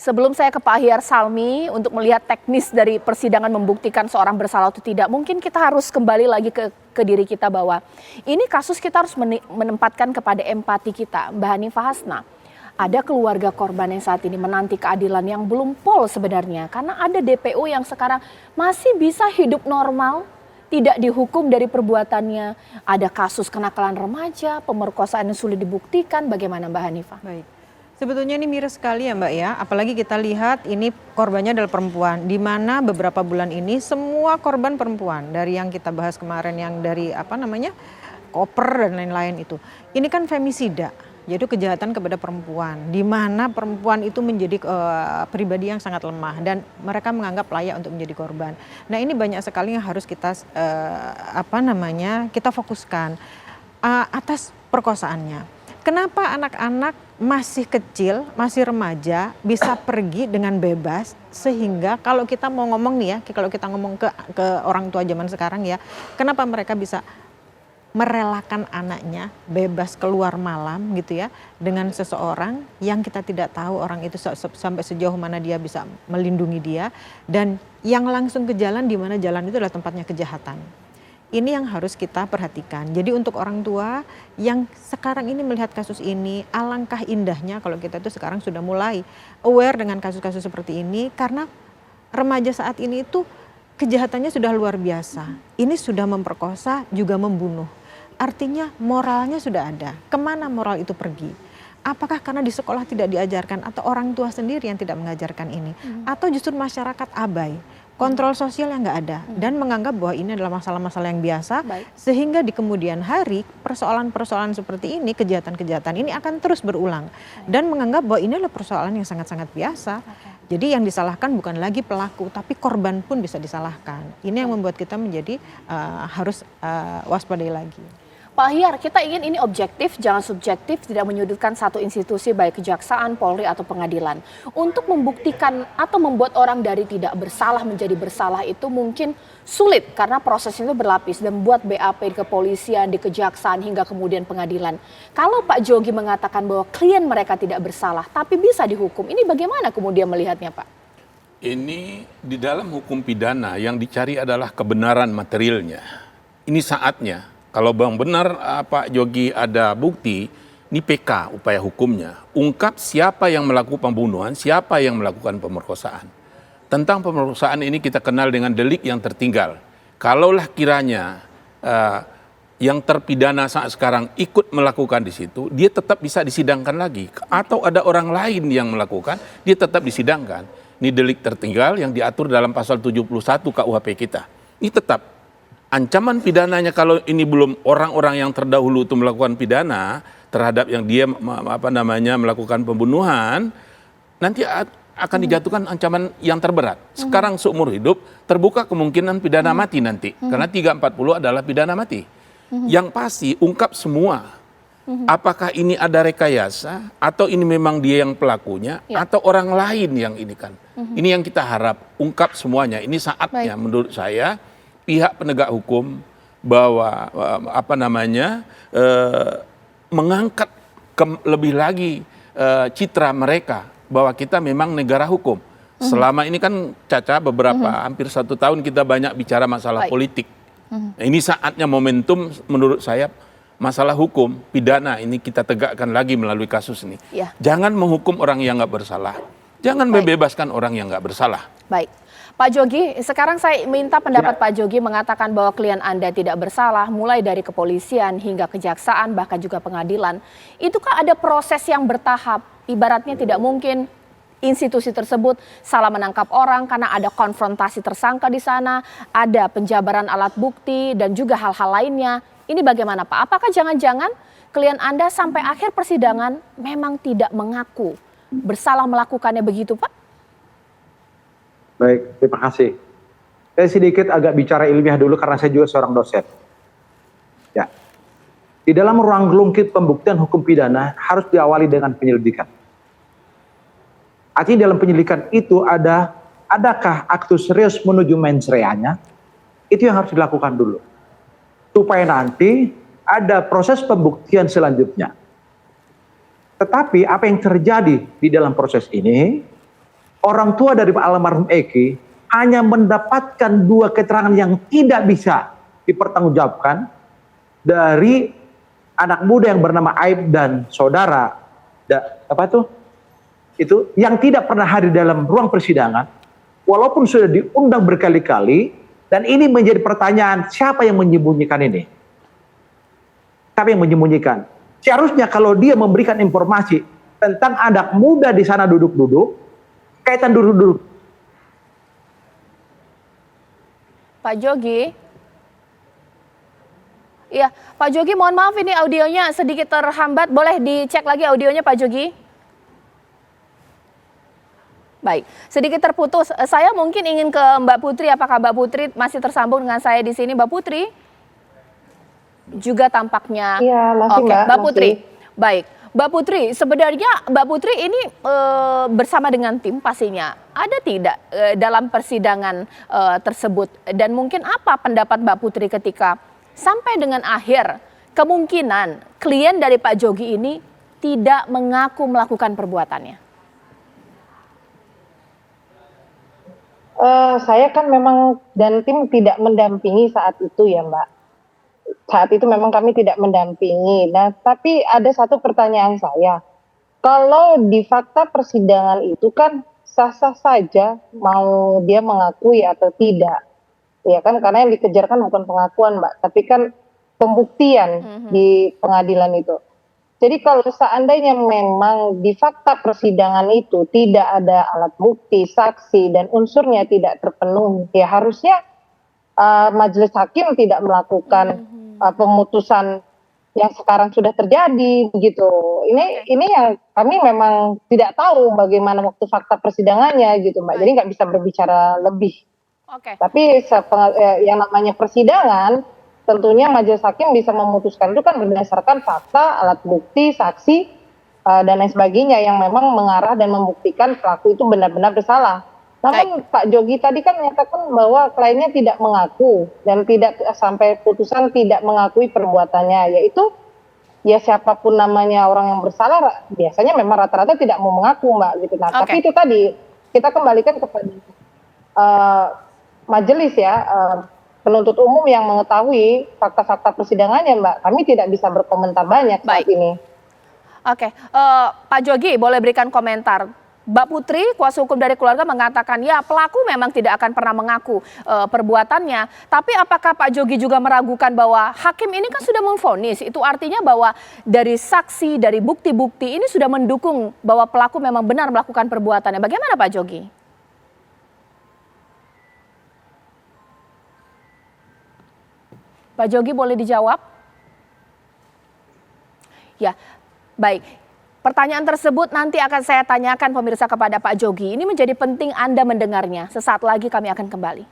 Sebelum saya ke Pak Ahyar Salmi untuk melihat teknis dari persidangan membuktikan seorang bersalah atau tidak, mungkin kita harus kembali lagi ke diri kita bahwa ini kasus kita harus menempatkan kepada empati kita. Mbak Hanifah Hasna, ada keluarga korban yang saat ini menanti keadilan yang belum pol sebenarnya. Karena ada DPO yang sekarang masih bisa hidup normal, tidak dihukum dari perbuatannya. Ada kasus kenakalan remaja, pemerkosaan yang sulit dibuktikan. Bagaimana Mbak Hanifah? Baik. Sebetulnya ini miris sekali ya Mbak ya, apalagi kita lihat ini korbannya adalah perempuan, di mana beberapa bulan ini semua korban perempuan, dari yang kita bahas kemarin yang dari koper dan lain-lain itu. Ini kan femisida, yaitu kejahatan kepada perempuan, di mana perempuan itu menjadi pribadi yang sangat lemah dan mereka menganggap layak untuk menjadi korban. Nah ini banyak sekali yang harus kita kita fokuskan atas perkosaannya. Kenapa anak-anak masih kecil, masih remaja bisa pergi dengan bebas, sehingga kalau kita mau ngomong nih ya, kalau kita ngomong ke orang tua zaman sekarang ya, kenapa mereka bisa merelakan anaknya bebas keluar malam gitu ya, dengan seseorang yang kita tidak tahu orang itu sampai sejauh mana dia bisa melindungi dia, dan yang langsung ke jalan, di mana jalan itu adalah tempatnya kejahatan. Ini yang harus kita perhatikan. Jadi untuk orang tua yang sekarang ini melihat kasus ini, alangkah indahnya kalau kita itu sekarang sudah mulai aware dengan kasus-kasus seperti ini, karena remaja saat ini itu kejahatannya sudah luar biasa. Ini sudah memperkosa, juga membunuh. Artinya moralnya sudah ada. Kemana moral itu pergi? Apakah karena di sekolah tidak diajarkan, atau orang tua sendiri yang tidak mengajarkan ini, atau justru masyarakat abai? Kontrol sosial yang nggak ada dan menganggap bahwa ini adalah masalah-masalah yang biasa. Baik. Sehingga di kemudian hari persoalan-persoalan seperti ini, kejahatan-kejahatan ini akan terus berulang. Dan menganggap bahwa ini adalah persoalan yang sangat-sangat biasa. Jadi yang disalahkan bukan lagi pelaku, tapi korban pun bisa disalahkan. Ini yang membuat kita menjadi harus waspadai lagi. Pak Ahyar, kita ingin ini objektif, jangan subjektif, tidak menyudutkan satu institusi baik kejaksaan, Polri atau pengadilan. Untuk membuktikan atau membuat orang dari tidak bersalah menjadi bersalah itu mungkin sulit karena prosesnya itu berlapis dan membuat BAP di kepolisian, di kejaksaan hingga kemudian pengadilan. Kalau Pak Jogi mengatakan bahwa klien mereka tidak bersalah tapi bisa dihukum, ini bagaimana kemudian melihatnya Pak? Ini di dalam hukum pidana yang dicari adalah kebenaran materialnya. Ini saatnya. Kalau benar Pak Jogi ada bukti, ini PK upaya hukumnya. Ungkap siapa yang melakukan pembunuhan, siapa yang melakukan pemerkosaan. Tentang pemerkosaan ini kita kenal dengan delik yang tertinggal. Kalaulah kiranya yang terpidana saat sekarang ikut melakukan di situ, dia tetap bisa disidangkan lagi. Atau ada orang lain yang melakukan, dia tetap disidangkan. Ini delik tertinggal yang diatur dalam pasal 71 KUHP kita. Ini tetap. Ancaman pidananya kalau ini belum orang-orang yang terdahulu itu melakukan pidana terhadap yang dia melakukan pembunuhan, nanti akan dijatuhkan ancaman yang terberat. Sekarang seumur hidup terbuka kemungkinan pidana mati nanti, karena 340 adalah pidana mati. Yang pasti ungkap semua. Apakah ini ada rekayasa atau ini memang dia yang pelakunya atau orang lain yang ini kan. Ini yang kita harap ungkap semuanya. Ini saatnya menurut saya pihak penegak hukum bahwa mengangkat lebih lagi citra mereka bahwa kita memang negara hukum. Selama ini kan Caca hampir 1 tahun kita banyak bicara masalah politik. Ini saatnya momentum menurut saya masalah hukum pidana ini kita tegakkan lagi melalui kasus ini. Jangan menghukum orang yang nggak bersalah. Jangan membebaskan orang yang nggak bersalah. Baik. Pak Jogi, sekarang saya minta pendapat Pak Jogi mengatakan bahwa klien Anda tidak bersalah, mulai dari kepolisian hingga kejaksaan, bahkan juga pengadilan. Itu kan ada proses yang bertahap, ibaratnya tidak mungkin institusi tersebut salah menangkap orang karena ada konfrontasi tersangka di sana, ada penjabaran alat bukti, dan juga hal-hal lainnya. Ini bagaimana Pak? Apakah jangan-jangan klien Anda sampai akhir persidangan memang tidak mengaku bersalah melakukannya begitu Pak? Baik, terima kasih. Saya sedikit agak bicara ilmiah dulu karena saya juga seorang dosen. Ya, di dalam ruang gelungkit pembuktian hukum pidana harus diawali dengan penyelidikan. Artinya dalam penyelidikan itu adakah aktus serius menuju mens reanya? Itu yang harus dilakukan dulu. Supaya nanti ada proses pembuktian selanjutnya. Tetapi apa yang terjadi di dalam proses ini, orang tua dari Pak almarhum Eki hanya mendapatkan 2 keterangan yang tidak bisa dipertanggungjawabkan dari anak muda yang bernama Aib dan saudara itu yang tidak pernah hadir dalam ruang persidangan, walaupun sudah diundang berkali-kali. Dan ini menjadi pertanyaan, siapa yang menyembunyikan ini? Siapa yang menyembunyikan? Seharusnya kalau dia memberikan informasi tentang anak muda di sana duduk-duduk, kaitan duduk-duduk. Pak Jogi. Iya, Pak Jogi mohon maaf ini audionya sedikit terhambat. Boleh dicek lagi audionya Pak Jogi? Baik, sedikit terputus. Saya mungkin ingin ke Mbak Putri. Apakah Mbak Putri masih tersambung dengan saya di sini? Mbak Putri? Juga tampaknya. Iya, masih Mbak. Mbak Putri. Masih. Baik, Mbak Putri, sebenarnya Mbak Putri ini bersama dengan tim pastinya. Ada tidak dalam persidangan tersebut? Dan mungkin apa pendapat Mbak Putri ketika sampai dengan akhir kemungkinan klien dari Pak Jogi ini tidak mengaku melakukan perbuatannya? Saya kan memang dan tim tidak mendampingi saat itu ya Mbak. Saat itu memang kami tidak mendampingi. Nah, tapi ada satu pertanyaan saya. Kalau di fakta persidangan itu kan sah-sah saja mau dia mengakui atau tidak. Ya kan, karena yang dikejar kan bukan pengakuan Mbak, tapi kan pembuktian di pengadilan itu. Jadi kalau seandainya memang di fakta persidangan itu tidak ada alat bukti, saksi, dan unsurnya tidak terpenuhi, ya harusnya majelis hakim tidak melakukan pemutusan yang sekarang sudah terjadi, begitu. Ini yang kami memang tidak tahu bagaimana waktu fakta persidangannya, gitu Mbak. Jadi nggak bisa berbicara lebih. Tapi yang namanya persidangan, tentunya majelis hakim bisa memutuskan itu kan berdasarkan fakta, alat bukti, saksi, dan lain sebagainya yang memang mengarah dan membuktikan pelaku itu benar-benar bersalah. Namun Pak Jogi tadi kan menyatakan bahwa kliennya tidak mengaku dan tidak sampai putusan tidak mengakui perbuatannya, yaitu ya siapapun namanya orang yang bersalah biasanya memang rata-rata tidak mau mengaku Mbak gitu. Nah, tapi itu tadi kita kembalikan kepada majelis ya. Penuntut umum yang mengetahui fakta-fakta persidangannya Mbak, kami tidak bisa berkomentar banyak saat ini. Pak Jogi boleh berikan komentar. Mbak Putri, kuasa hukum dari keluarga mengatakan ya pelaku memang tidak akan pernah mengaku perbuatannya. Tapi apakah Pak Jogi juga meragukan bahwa hakim ini kan sudah memvonis, itu artinya bahwa dari saksi, dari bukti-bukti ini sudah mendukung bahwa pelaku memang benar melakukan perbuatannya. Bagaimana Pak Jogi? Pak Jogi boleh dijawab? Ya, baik. Pertanyaan tersebut nanti akan saya tanyakan pemirsa kepada Pak Jogi. Ini menjadi penting Anda mendengarnya. Sesaat lagi kami akan kembali.